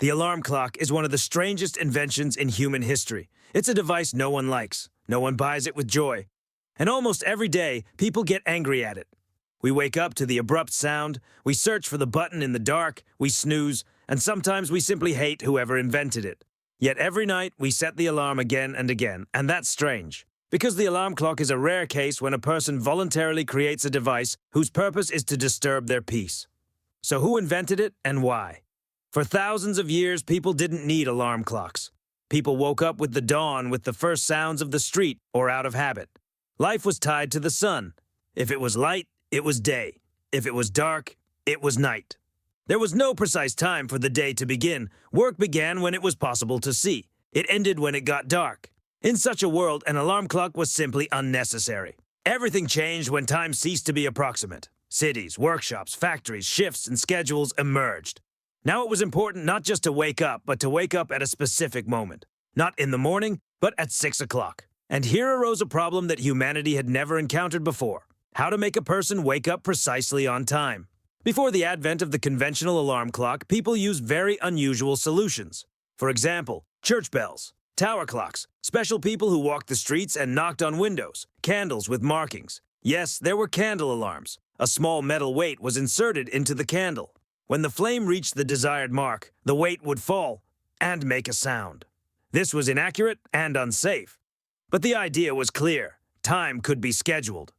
The alarm clock is one of the strangest inventions in human history. It's a device no one likes. No one buys it with joy. And almost every day, people get angry at it. We wake up to the abrupt sound, we search for the button in the dark, we snooze, and sometimes we simply hate whoever invented it. Yet every night, we set the alarm again and again, and that's strange. Because the alarm clock is a rare case when a person voluntarily creates a device whose purpose is to disturb their peace. So who invented it and why? For thousands of years, people didn't need alarm clocks. People woke up with the dawn, with the first sounds of the street, or out of habit. Life was tied to the sun. If it was light, it was day. If it was dark, it was night. There was no precise time for the day to begin. Work began when it was possible to see. It ended when it got dark. In such a world, an alarm clock was simply unnecessary. Everything changed when time ceased to be approximate. Cities, workshops, factories, shifts, and schedules emerged. Now it was important not just to wake up, but to wake up at a specific moment. Not in the morning, but at 6 o'clock. And here arose a problem that humanity had never encountered before: how to make a person wake up precisely on time. Before the advent of the conventional alarm clock, people used very unusual solutions. For example, church bells, tower clocks, special people who walked the streets and knocked on windows, candles with markings. Yes, there were candle alarms. A small metal weight was inserted into the candle. When the flame reached the desired mark, the weight would fall and make a sound. This was inaccurate and unsafe. But the idea was clear. Time could be scheduled.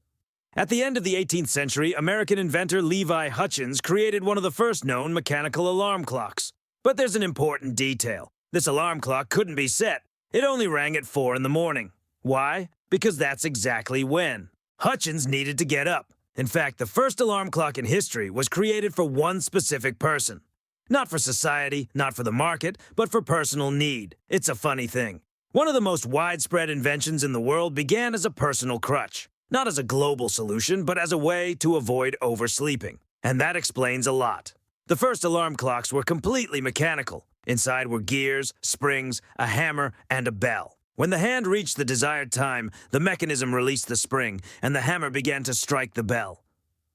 At the end of the 18th century, American inventor Levi Hutchins created one of the first known mechanical alarm clocks. But there's an important detail. This alarm clock couldn't be set. It only rang at 4 in the morning. Why? Because that's exactly when Hutchins needed to get up. In fact, the first alarm clock in history was created for one specific person. Not for society, not for the market, but for personal need. It's a funny thing. One of the most widespread inventions in the world began as a personal crutch. Not as a global solution, but as a way to avoid oversleeping. And that explains a lot. The first alarm clocks were completely mechanical. Inside were gears, springs, a hammer, and a bell. When the hand reached the desired time, the mechanism released the spring, and the hammer began to strike the bell.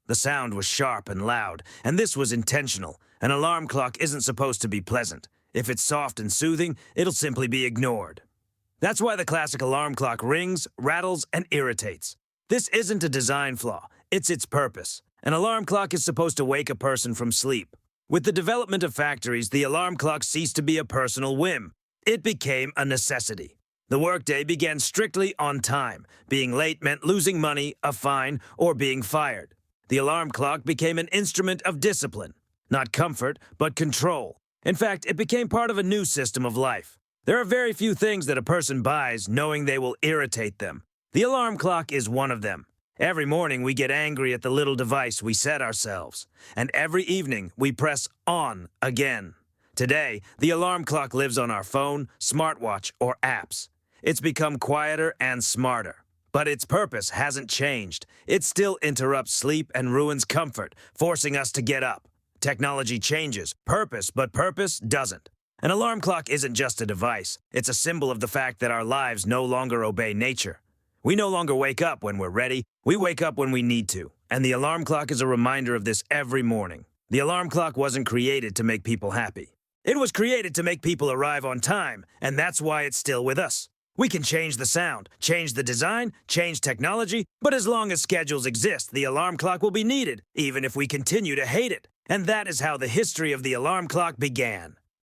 The sound was sharp and loud, and this was intentional. An alarm clock isn't supposed to be pleasant. If it's soft and soothing, it'll simply be ignored. That's why the classic alarm clock rings, rattles, and irritates. This isn't a design flaw, it's its purpose. An alarm clock is supposed to wake a person from sleep. With the development of factories, the alarm clock ceased to be a personal whim. It became a necessity. The workday began strictly on time. Being late meant losing money, a fine, or being fired. The alarm clock became an instrument of discipline. Not comfort, but control. In fact, it became part of a new system of life. There are very few things that a person buys knowing they will irritate them. The alarm clock is one of them. Every morning we get angry at the little device we set ourselves. And every evening we press on again. Today, the alarm clock lives on our phone, smartwatch, or apps. It's become quieter and smarter. But its purpose hasn't changed. It still interrupts sleep and ruins comfort, forcing us to get up. Technology changes, but purpose doesn't. An alarm clock isn't just a device. It's a symbol of the fact that our lives no longer obey nature. We no longer wake up when we're ready. We wake up when we need to. And the alarm clock is a reminder of this every morning. The alarm clock wasn't created to make people happy. It was created to make people arrive on time, and that's why it's still with us. We can change the sound, change the design, change technology, but as long as schedules exist, the alarm clock will be needed, even if we continue to hate it. And that is how the history of the alarm clock began.